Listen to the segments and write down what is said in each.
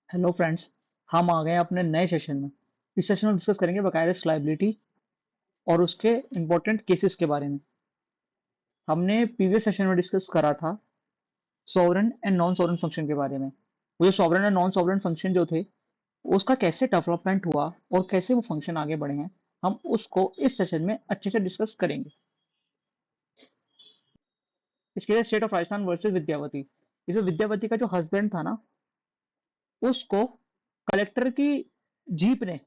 Hello friends. हम आ गए हैं अपने नए सेशन में। इस सेशन में डिस्कस करेंगे वकायदस लाइबिलिटी और उसके इम्पोर्टेंट केसेस के बारे में। हमने प्रीवियस सेशन में डिस्कस करा था sovereign and non sovereign function के बारे में। वो जो sovereign and non sovereign function जो थे उसका कैसे डेवलपमेंट हुआ और कैसे वो फंक्शन आगे बढ़े हैं, हम उसको इस सेशन में अच्छे से डिस्कस करेंगे। इसके लिए state of Rajasthan versus Vidyavati. इसमें विद्यावती का जो हस्बैंड था ना, उसको कलेक्टर की जीप ने,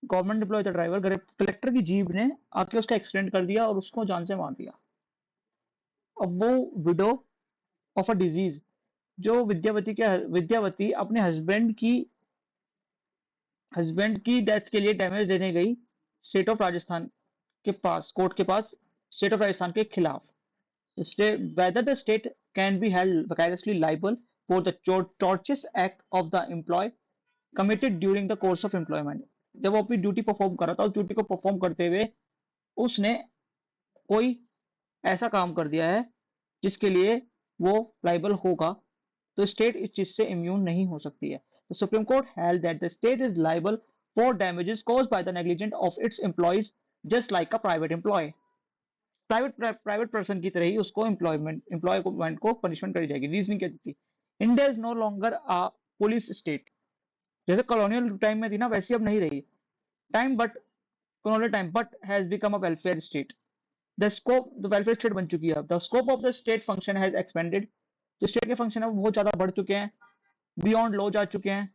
गवर्नमेंट एम्प्लॉय था ड्राइवर, कलेक्टर की जीप ने आके उसका एक्सीडेंट कर दिया और उसको जान से मार दिया। अब वो विडो ऑफ अ डिजीज, जो विद्यावती अपने हस्बैंड की डेथ के लिए डैमेज देने गई स्टेट ऑफ राजस्थान के पास, कोर्ट के पास, स्टेट ऑफ राजस्थान के खिलाफ। Weather the state can be held vicariously liable for the tortious act of the employee committed during the course of employment। जब वो अपनी ड्यूटी परफॉर्म कर रहा था, उस ड्यूटी को परफॉर्म करते हुए उसने कोई ऐसा काम कर दिया है जिसके लिए वो लाइबल होगा, तो स्टेट इस चीज से इम्यून नहीं हो सकती है। तो Supreme Court held that the state is liable for damages caused by the negligent of its employees just like a private employ. Private person की तरह ही उसको एम्प्लॉयमेंट को पनिशमेंट करी जाएगी। रीजनिंग क्या थी? India is no longer a police state. जैसे colonial time में थी ना, वैसी अब नहीं रही। Time but colonial time but has become a welfare state. The welfare state बन चुकी है। The scope of the state function has expanded. जो स्टेट के फंक्शन है वो बहुत ज्यादा बढ़ चुके हैं, बियॉन्ड लॉ जा चुके हैं,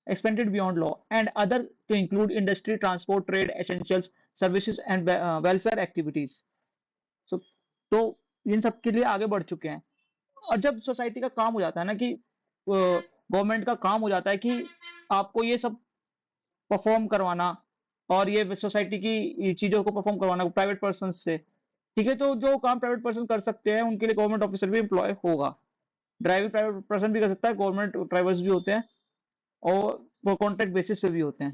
expanded beyond law and other to include industry, transport, trade, essentials, services and welfare activities. So तो इन सब के लिए आगे बढ़ चुके हैं। और जब सोसाइटी का काम हो जाता है ना, कि गवर्नमेंट का काम हो जाता है कि आपको ये सब परफॉर्म करवाना और ये सोसाइटी की चीजों को परफॉर्म करवाना प्राइवेट पर्सन से, ठीक है, तो जो काम प्राइवेट पर्सन कर सकते हैं उनके लिए गवर्नमेंट ऑफिसर भी एम्प्लॉय होगा। ड्राइविंग प्राइवेट पर्सन भी कर सकता है, गवर्नमेंट ड्राइवर्स भी होते हैं और कॉन्ट्रैक्ट बेसिस पे भी होते हैं।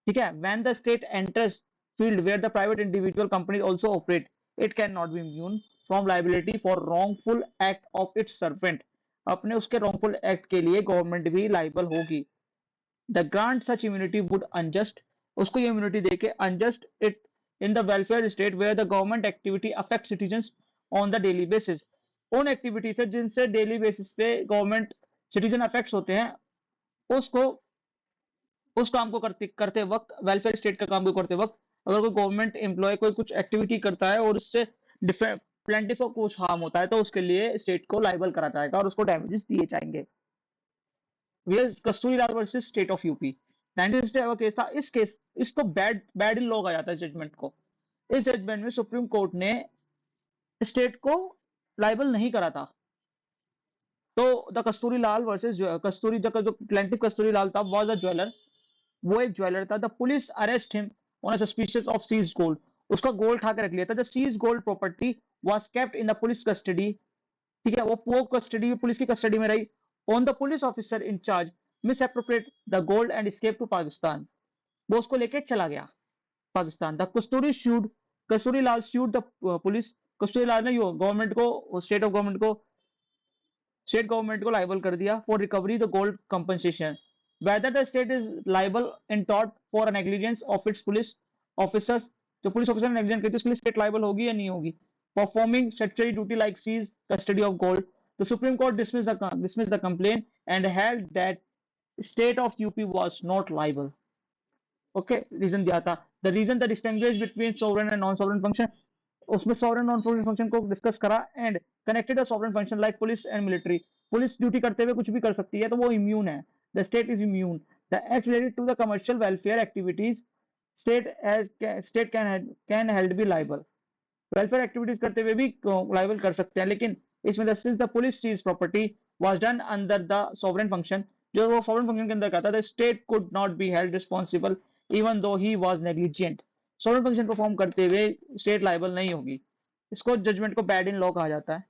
ठीक है, when the state enters field where the private individual companies also operate, it can not be immune from liability for wrongful act of its servant. अपने उसके रॉन्गफुल एक्ट के लिए गवर्नमेंट भी लाइबल होगी। The grant such immunity would unjust, उसको ये immunity देके unjust it in the welfare state where the government activity affect citizens on the daily basis. उन एक्टिविटी से जिनसे डेली बेसिस पे गवर्नमेंट सिटीजन अफेक्ट होते हैं, उसको उस काम को करते करते वक्त, वेलफेयर स्टेट का काम को करते वक्त, अगर कोई गवर्नमेंट एम्प्लॉय कोई कुछ एक्टिविटी करता है और उससे प्लेंटिफ को कुछ हार्म होता है, तो उसके लिए स्टेट को लाइबल करा जाएगा और उसको डैमेजेस दिए जाएंगे। कस्तूरी लाल वर्सेस स्टेट ऑफ यूपी, 1960 का केस था। इस केस इसको बैड बैड इन लॉ कहा जाता है जजमेंट को। इस जजमेंट में सुप्रीम कोर्ट ने स्टेट को लाइबल नहीं करा था। तो द कस्तूरी लाल वर्सेस कस्तूरी, जो प्लेंटिफ कस्तूरी लाल था, वाज अ ज्वेलर। वो एक ज्वेलर था। The police arrest him on suspicious of seize gold. उसका गोल्ड उठा के रख लिया था। The seize gold property was kept in the police custody. ठीक है, वो कस्टडी, पुलिस की कस्टडी में रही। On the police officer in charge misappropriate the gold and escape to Pakistan. वो उसको लेके चला गया Pakistan. The Kasturi Lal sued the police. Kasturi Lal ने गवर्नमेंट को, स्टेट गवर्नमेंट को लाइबल कर दिया for recovery the gold compensation. Whether the state is liable in टॉट for negligence of its police officers. जो पुलिस ऑफिसर ने नेग्लिजेंस की, उसके लिए स्टेट लाइबल होगी या नहीं होगी? Performing statutory duty like seize custody of gold. The Supreme Court dismissed the complaint and held that state of UP was not liable. Okay, reason दिया था। The reason the distinguish between sovereign and non sovereign function. उसमें sovereign non sovereign function को discuss करा and connected a sovereign function like police and military. Police duty करते हुए कुछ भी कर सकती है, तो वो इम्यून है। The state is immune. The act related to the commercial welfare activities, state can held be liable. Welfare activities करते हुए भी लाइबल कर सकते हैं, लेकिन इसमें the police seize property was done under the sovereign function. जो वो फॉरेन फंक्शन के अंदर कहता था, state could not be held responsible even though he was negligent. Sovereign function perform करते हुए स्टेट लाइबल नहीं होगी। इसको जजमेंट को बैड इन लॉ कहा जाता है।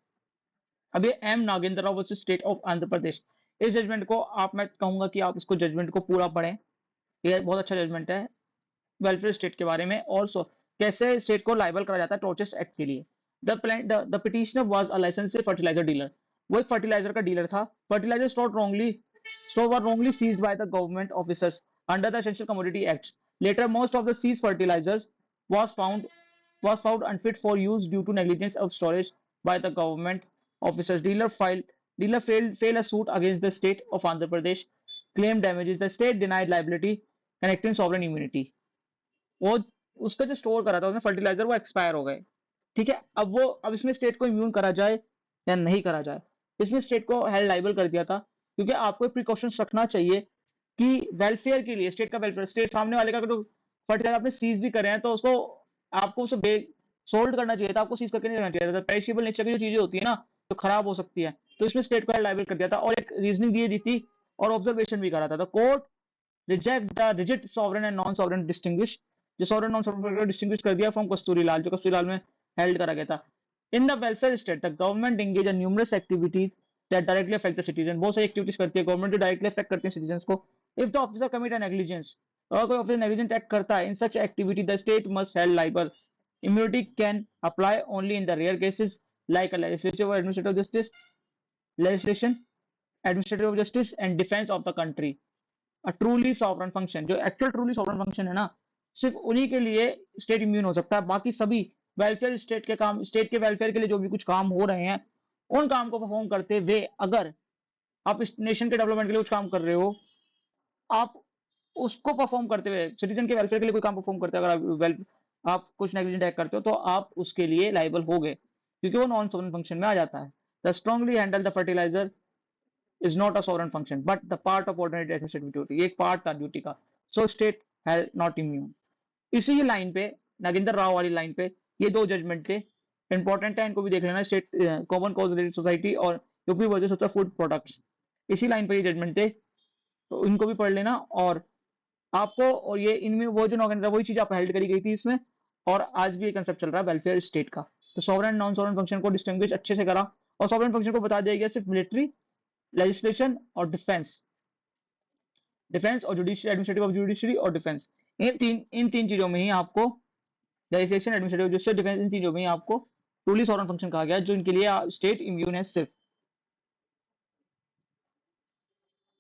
अब ये M Nagendra Rao versus State of Andhra Pradesh. इस जजमेंट को मैं कहूंगा कि आप इसको जजमेंट को पूरा पढ़ें। ये बहुत अच्छा जजमेंट है वेलफेयर स्टेट के बारे में और कैसे स्टेट को लाइबल करा जाता है टॉर्चस एक्ट के लिए। The petitioner was a license fertilizer dealer. वो एक फर्टिलाइजर का डीलर था। Fertilizer stored wrongly So were wrongly seized by the government officers under the Essential Commodity Act. Later, most of the seized fertilizers was found was found unfit for use due to negligence of storage by the government officers. Dealer failed a suit against the state of Andhra Pradesh, claimed damages. The state denied liability, connecting sovereign immunity. वो उसका जो store करा था उसमें fertiliser वो expire हो गए। ठीक है, अब इसमें स्टेट को इम्यून करा जाए या नहीं करा जाए। इसमें स्टेट को हेल्ड लाइबल कर दिया था, क्योंकि आपको प्रिकॉशंस रखना चाहिए कि वेलफेयर के लिए, स्टेट का वेलफेयर, स्टेट सामने वाले का जो फर्टिलाइजर आपने सीज भी करे हैं तो उसको आपको उसे सोल्ड करना चाहिए था, आपको सीज करके नहीं रहना चाहिए था। पेरिशेबल नेचर की जो चीजें होती है ना, जो खराब हो सकती है, तो इसमें स्टेट को हेल्ड लाइबल कर दिया था और एक रीजनिंग दी थी और ऑब्जर्वेशन भी करा था। The court reject the rigid sovereign and non sovereign distinguish, जो सॉवरेन नॉन सॉवरेन को डिस्टिंग्विश कर दिया फ्रॉम कस्तूरी लाल, जो कस्तूरी लाल में हेल्ड करा गया था। इन the welfare state the government engage in numerous activities that directly affect the citizen. बहुत सारी एक्टिविटीज करती है गवर्नमेंट जो डायरेक्टली अफेक्ट करती है सिटीजन को। If the officer commit a negligence, अगर कोई ऑफिसर नेग्लिजेंट एक्ट करता है in such activity the state must held liable. Immunity can apply only in the rare cases like legislative administrative justice, legislation, administrative justice and defense of the country। Truly sovereign function, जो actual truly sovereign function है ना, सिर्फ उन्हीं के लिए state immune हो सकता है। बाकी सभी वेलफेयर स्टेट के काम, स्टेट के वेलफेयर के लिए जो भी कुछ काम हो रहे हैं, उन काम को परफॉर्म करते हुए, अगर आप इस नेशन के डेवलपमेंट के लिए कुछ काम कर रहे हो, आप उसको परफॉर्म करते हुए, सिटीजन के वेलफेयर के लिए कोई काम परफॉर्म करते हो, अगर आप कुछ नेग्लिजेंट एक्ट करते हो तो आप उसके लिए लाइबल हो गए, क्योंकि वो नॉन सॉवरन फंक्शन में आ जाता है। The strongly handle the fertilizer is not a sovereign function but the part of ordinary administrative duty, ये एक पार्ट था ड्यूटी का। सो स्टेट है नॉट इम्यून। इसी लाइन पे, नागेंद्र राव वाली लाइन पे, ये दो जजमेंट थे, इंपॉर्टेंट है, इनको भी देख लेना। State common cause related society और यूपी वर्सेस होता फूड प्रोडक्ट्स, इसी लाइन पे ये जजमेंट थे, तो इनको भी पढ़ लेना। और आपको, और ये इनमें वो जो नागेंद्र, वही चीज आप हेल्ड करी गई थी इसमें, और आज भी ये कंसेप्ट चल रहा है वेलफेयर स्टेट का। तो सॉवरेन नॉन सॉवरेन फंक्शन को डिस्टिंग्विश अच्छे से करा, और सॉवरेन फंक्शन को बता दिया गया सिर्फ मिलिट्री, लेजिस्लेशन और डिफेंस और जुडिशियरी, एडमिनिस्ट्रेटिव ऑफ जुडिशरी और डिफेंस, इन तीन चीजों में ही आपको, लेजिस्लेशन, एडमिनिस्ट्रेटिव, जुडिशियल, डिफेंस, इन चीजों में ही आपको ट्रूली सॉवरेन फंक्शन कहा गया है, जो इनके लिए स्टेट इम्यून है सिर्फ।